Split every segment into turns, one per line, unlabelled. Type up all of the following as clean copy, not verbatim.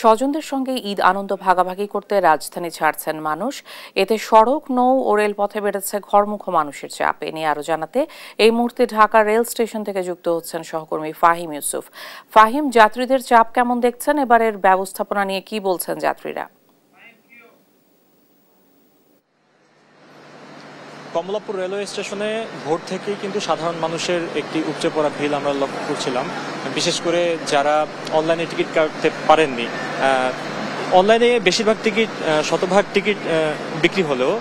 স্বজনদের সঙ্গে ঈদ আনন্দ ভাগাভাগি করতে রাজধানী ছাড়ছেন মানুষ। এতে সড়ক, নৌ ও রেলপথে বেড়েছে ঘরমুখো মানুষের চাপ। এ নিয়ে আরো জানাতে এই মুহূর্তে ঢাকা রেল স্টেশন থেকে যুক্ত হচ্ছেন সহকর্মী ফাহিম ইউসুফ। ফাহিম, যাত্রীদের চাপ কেমন দেখছেন? এবারের ব্যবস্থাপনা নিয়ে কি বলছেন যাত্রীরা?
কমলাপুর রেলওয়ে স্টেশনে ভোর থেকেই কিন্তু সাধারণ মানুষের একটি উপচে পড়া ভিড় আমরা লক্ষ্য করছিলাম। বিশেষ করে যারা অনলাইনে টিকিট কাটতে পারেননি, অনলাইনে বেশিরভাগ টিকিট, শতভাগ টিকিট বিক্রি হলেও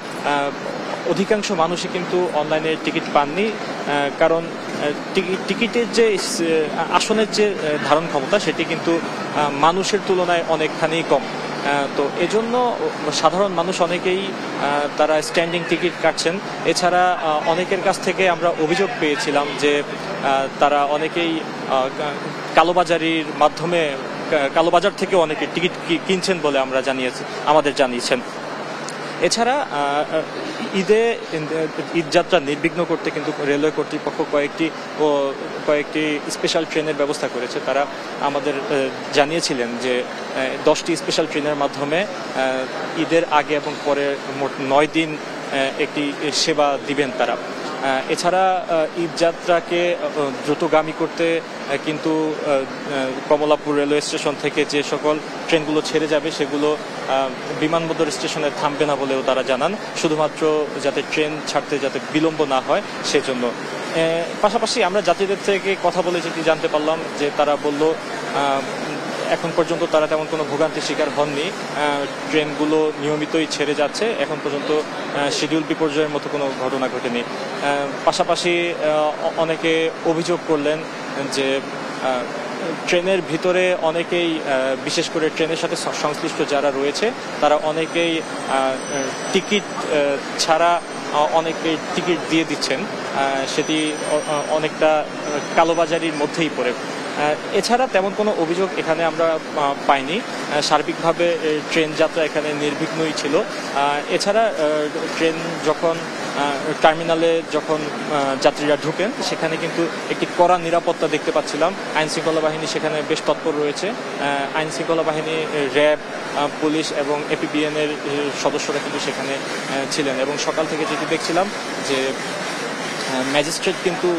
অধিকাংশ মানুষই কিন্তু অনলাইনে টিকিট পাননি। কারণ টিকিটের যে আসনের যে ধারণ ক্ষমতা সেটি কিন্তু মানুষের তুলনায় অনেকখানি কম। তো এজন্য সাধারণ মানুষ অনেকেই তারা স্ট্যান্ডিং টিকিট কাটছেন। এছাড়া অনেকের কাছ থেকে আমরা অভিযোগ পেয়েছিলাম যে তারা অনেকেই কালোবাজারির মাধ্যমে, কালোবাজার থেকে অনেকে টিকিট কিনছেন বলে আমাদের জানিয়েছেন। এছাড়া ঈদযাত্রা নির্বিঘ্ন করতে কিন্তু রেলওয়ে কর্তৃপক্ষ কয়েকটি স্পেশাল ট্রেনের ব্যবস্থা করেছে। তারা আমাদের জানিয়েছিলেন যে 10টি স্পেশাল ট্রেনের মাধ্যমে ঈদের আগে এবং পরে মোট 9 দিন একটি সেবা দিবেন তারা। এছাড়া ঈদযাত্রাকে দ্রুতগামী করতে কিন্তু কমলাপুর রেলওয়ে স্টেশন থেকে যে সকল ট্রেনগুলো ছেড়ে যাবে সেগুলো বিমানবন্দর স্টেশনে থামবে না বলেও তারা জানান, শুধুমাত্র যাতে ট্রেন ছাড়তে যাতে বিলম্ব না হয় সেজন্য। পাশাপাশি আমরা যাত্রীদের থেকে কথা বলে যেটি জানতে পারলাম যে তারা বলল এখন পর্যন্ত তারা তেমন কোনো ভোগান্তির শিকার হননি। ট্রেনগুলো নিয়মিতই ছেড়ে যাচ্ছে, এখন পর্যন্ত শিডিউল বিপর্যয়ের মতো কোনো ঘটনা ঘটেনি। পাশাপাশি অনেকে অভিযোগ করলেন যে ট্রেনের ভিতরে অনেকেই, বিশেষ করে ট্রেনের সাথে সংশ্লিষ্ট যারা রয়েছে তারা অনেকেই টিকিট ছাড়া অনেকেই টিকিট দিয়ে দিচ্ছেন, সেটি অনেকটা কালোবাজারির মধ্যেই পড়ে। এছাড়া তেমন কোনো অভিযোগ এখানে আমরা পাইনি। সার্বিকভাবে ট্রেন যাত্রা এখানে নির্বিঘ্নই ছিল। এছাড়া ট্রেন যখন টার্মিনালে যাত্রীরা ঢুকেন সেখানে কিন্তু একটি কড়া নিরাপত্তা দেখতে পাচ্ছিলাম। আইন শৃঙ্খলা বাহিনী সেখানে বেশ তৎপর রয়েছে। আইন শৃঙ্খলা বাহিনী, র্যাব, পুলিশ এবং এপিবিএন এর সদস্যরা কিন্তু সেখানে ছিলেন এবং সকাল থেকে যেটি দেখছিলাম যে ম্যাজিস্ট্রেট কিন্তু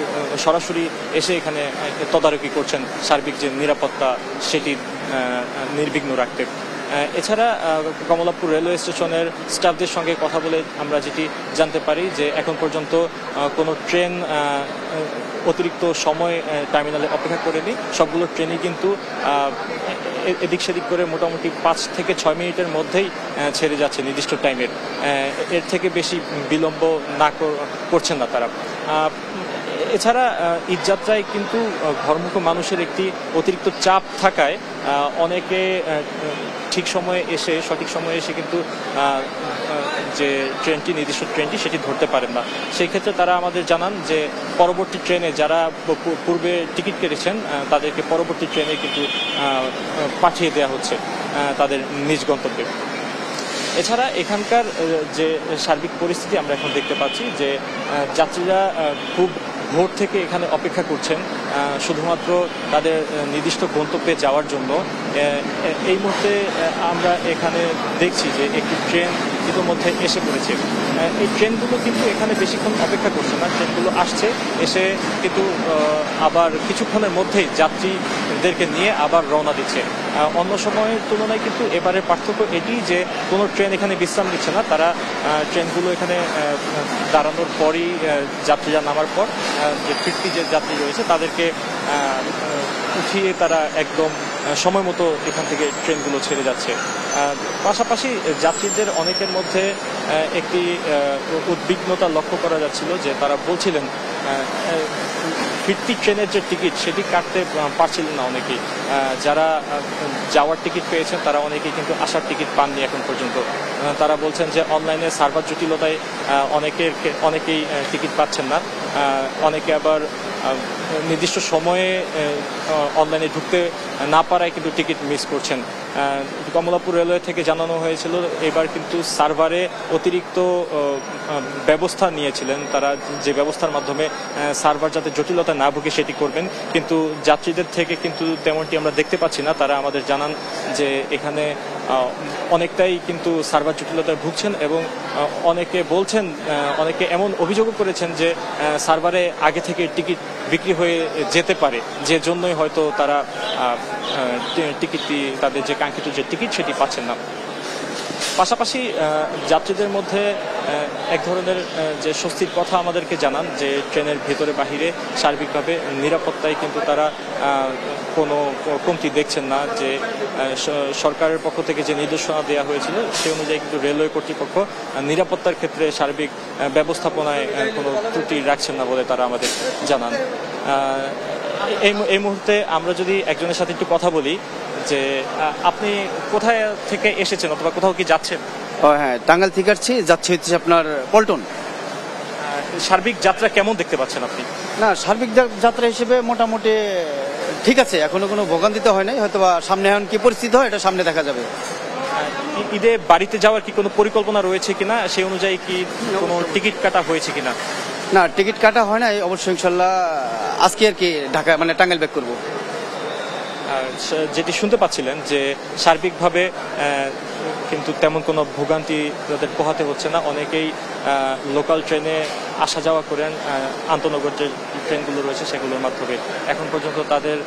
সরাসরি এসে এখানে তদারকি করছেন সার্বিক যে নিরাপত্তা সেটি নির্বিঘ্ন রাখতে। এছাড়া কমলাপুর রেলওয়ে স্টেশনের স্টাফদের সঙ্গে কথা বলে আমরা যেটি জানতে পারি যে এখন পর্যন্ত কোনো ট্রেন অতিরিক্ত সময় টার্মিনালে অপেক্ষা করেনি। সবগুলো ট্রেনই কিন্তু এদিক সেদিক করে মোটামুটি 5 থেকে 6 মিনিটের মধ্যেই ছেড়ে যাচ্ছে নির্দিষ্ট টাইমের। এর থেকে বেশি বিলম্ব করছেন না তারা। এছাড়া ঈদযাত্রায় কিন্তু ঘরমুখো মানুষের একটি অতিরিক্ত চাপ থাকায় অনেকে সঠিক সময়ে এসে কিন্তু যে নির্দিষ্ট ট্রেনটি সেটি ধরতে পারেন না। সেই ক্ষেত্রে তারা আমাদের জানান যে পরবর্তী ট্রেনে যারা পূর্বে টিকিট কেটেছেন তাদেরকে পরবর্তী ট্রেনে কিন্তু পাঠিয়ে দেওয়া হচ্ছে তাদের নিজ গন্তব্যে। এছাড়া এখানকার যে সার্বিক পরিস্থিতি আমরা এখন দেখতে পাচ্ছি যে যাত্রীরা খুব ভোর থেকে এখানে অপেক্ষা করছেন শুধুমাত্র তাদের নির্দিষ্ট গন্তব্যে যাওয়ার জন্য। এই মুহূর্তে আমরা এখানে দেখছি যে একটি ট্রেন ইতিমধ্যে এসে পড়েছে। এই ট্রেনগুলো কিন্তু এখানে বেশিক্ষণ অপেক্ষা করছে না, ট্রেনগুলো আসছে, এসে কিন্তু আবার কিছুক্ষণের মধ্যেই যাত্রীদেরকে নিয়ে আবার রওনা দিচ্ছে। অন্য সময়ের তুলনায় কিন্তু এবারের পার্থক্য এটি যে কোনো ট্রেন এখানে বিশ্রাম নিচ্ছে না। তারা ট্রেনগুলো এখানে দাঁড়ানোর পরই যাত্রীরা নামার পর যে ফিরতি যে যাত্রী রয়েছে তাদেরকে উঠিয়ে তারা একদম সময় মতো এখান থেকে ট্রেনগুলো ছেড়ে যাচ্ছে। পাশাপাশি যাত্রীদের অনেকের মধ্যে একটি উদ্বিগ্নতা লক্ষ্য করা যাচ্ছিল যে তারা বলছিলেন ফিরতি ট্রেনের যে টিকিট সেটি কাটতে পারছিলেন না অনেকেই। যারা যাওয়ার টিকিট পেয়েছেন তারা অনেকেই কিন্তু আসার টিকিট পাননি এখন পর্যন্ত। তারা বলছেন যে অনলাইনে সার্ভার জটিলতায় অনেকেই টিকিট পাচ্ছেন না। অনেকে আবার নির্দিষ্ট সময়ে অনলাইনে ঢুকতে না পারায় কিন্তু টিকিট মিস করছেন। কমলাপুর রেলওয়ে থেকে জানানো হয়েছিল এবার কিন্তু সার্ভারে অতিরিক্ত ব্যবস্থা নিয়েছিলেন তারা, যে ব্যবস্থার মাধ্যমে সার্ভার যাতে জটিলতা না ভুগে সেটি করবেন, কিন্তু যাত্রীদের থেকে কিন্তু তেমনটি আমরা দেখতে পাচ্ছি না। তারা আমাদের জানান যে এখানে অনেকটাই কিন্তু সার্ভার জটিলতায় ভুগছেন এবং অনেকে বলছেন, অনেকে এমন অভিযোগও করেছেন যে সার্ভারে আগে থেকে টিকিট বিক্রি হয়ে যেতে পারে, যে জন্যই হয়তো তারা টিকিটটি, তাদের যে কাঙ্ক্ষিত যে টিকিট সেটি পাচ্ছেন না। পাশাপাশি যাত্রীদের মধ্যে এক ধরনের যে স্বস্তির কথা আমাদেরকে জানান যে ট্রেনের ভেতরে বাহিরে সার্বিকভাবে নিরাপত্তায় কিন্তু তারা কোনো কমতি দেখছেন না। যে সরকারের পক্ষ থেকে যে নির্দেশনা দেওয়া হয়েছিল সেই অনুযায়ী কিন্তু রেলওয়ে কর্তৃপক্ষ নিরাপত্তার ক্ষেত্রে সার্বিক ব্যবস্থাপনায় কোনো ত্রুটি রাখছেন না বলে তারা আমাদের জানান। এই মুহূর্তে আমরা যদি একজনের সাথে একটু কথা বলি, যে আপনি কোথায় থেকে এসেছেন অথবা কোথাও কি যাচ্ছেন?
হ্যাঁ, টাঙ্গাইল থেকে যাচ্ছি হচ্ছে আপনার পল্টন।
সার্বিক যাত্রা কেমন দেখতে পাচ্ছেন আপনি?
না, সার্বিক যাত্রা হিসেবে মোটামুটি ঠিক আছে, এখনো কোনো ভোগান্তিতে হয় নাই, হয়তো সামনে এখন কি পরিস্থিতি হয় এটা সামনে দেখা যাবে।
ঈদে বাড়িতে যাওয়ার কি কোনো পরিকল্পনা রয়েছে কিনা, সেই অনুযায়ী কি কোনো টিকিট কাটা হয়েছে কিনা?
না, টিকিট কাটা হয় নাই, অবশ্যই ইনশাল্লাহ আজকে আর কি ঢাকা মানে টাঙ্গাইল ব্যাক করবো।
যেটি শুনতে পাচ্ছিলেন যে সার্বিকভাবে কিন্তু তেমন কোনো ভোগান্তি তাদের পোহাতে হচ্ছে না। অনেকেই লোকাল ট্রেনে আসা যাওয়া করেন, আন্তনগর যে ট্রেনগুলো রয়েছে সেগুলোর মাধ্যমে। এখন পর্যন্ত তাদের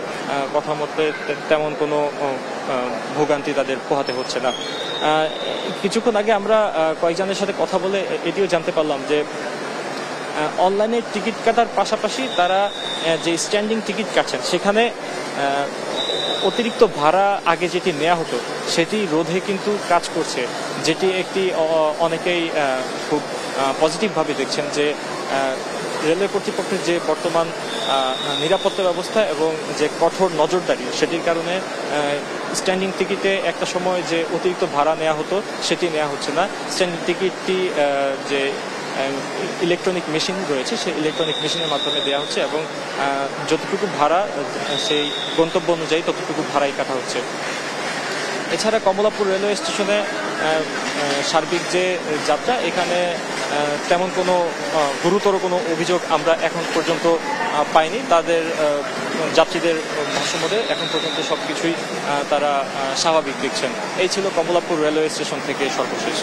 কথা মতে তেমন কোনো ভোগান্তি তাদের পোহাতে হচ্ছে না। কিছুক্ষণ আগে আমরা কয়েকজনের সাথে কথা বলে এটিও জানতে পারলাম যে অনলাইনে টিকিট কাটার পাশাপাশি তারা যে স্ট্যান্ডিং টিকিট কাটছেন সেখানে অতিরিক্ত ভাড়া আগে যেটি নেওয়া হতো সেটি রোধে কিন্তু কাজ করছে, যেটি একটি অনেকেই খুব পজিটিভভাবে দেখছেন যে রেলওয়ে কর্তৃপক্ষের যে বর্তমান নিরাপত্তা ব্যবস্থা এবং যে কঠোর নজরদারি সেটির কারণে স্ট্যান্ডিং টিকিটে একটা সময় যে অতিরিক্ত ভাড়া নেওয়া হতো সেটি নেওয়া হচ্ছে না। স্ট্যান্ডিং টিকিটটি যে ইলেকট্রনিক মেশিন রয়েছে সেই ইলেকট্রনিক মেশিনের মাধ্যমে দেওয়া হচ্ছে এবং যতটুকু ভাড়া সেই গন্তব্য অনুযায়ী ততটুকু ভাড়াই কাটা হচ্ছে। এছাড়া কমলাপুর রেলওয়ে স্টেশনে সার্বিক যে যাত্রা, এখানে তেমন কোনো গুরুতর কোনো অভিযোগ আমরা এখন পর্যন্ত পাইনি। তাদের যাত্রীদের ভাষ্যমতে এখন পর্যন্ত সবকিছুই তারা স্বাভাবিক দেখছেন। এই ছিল কমলাপুর রেলওয়ে স্টেশন থেকে সর্বশেষ।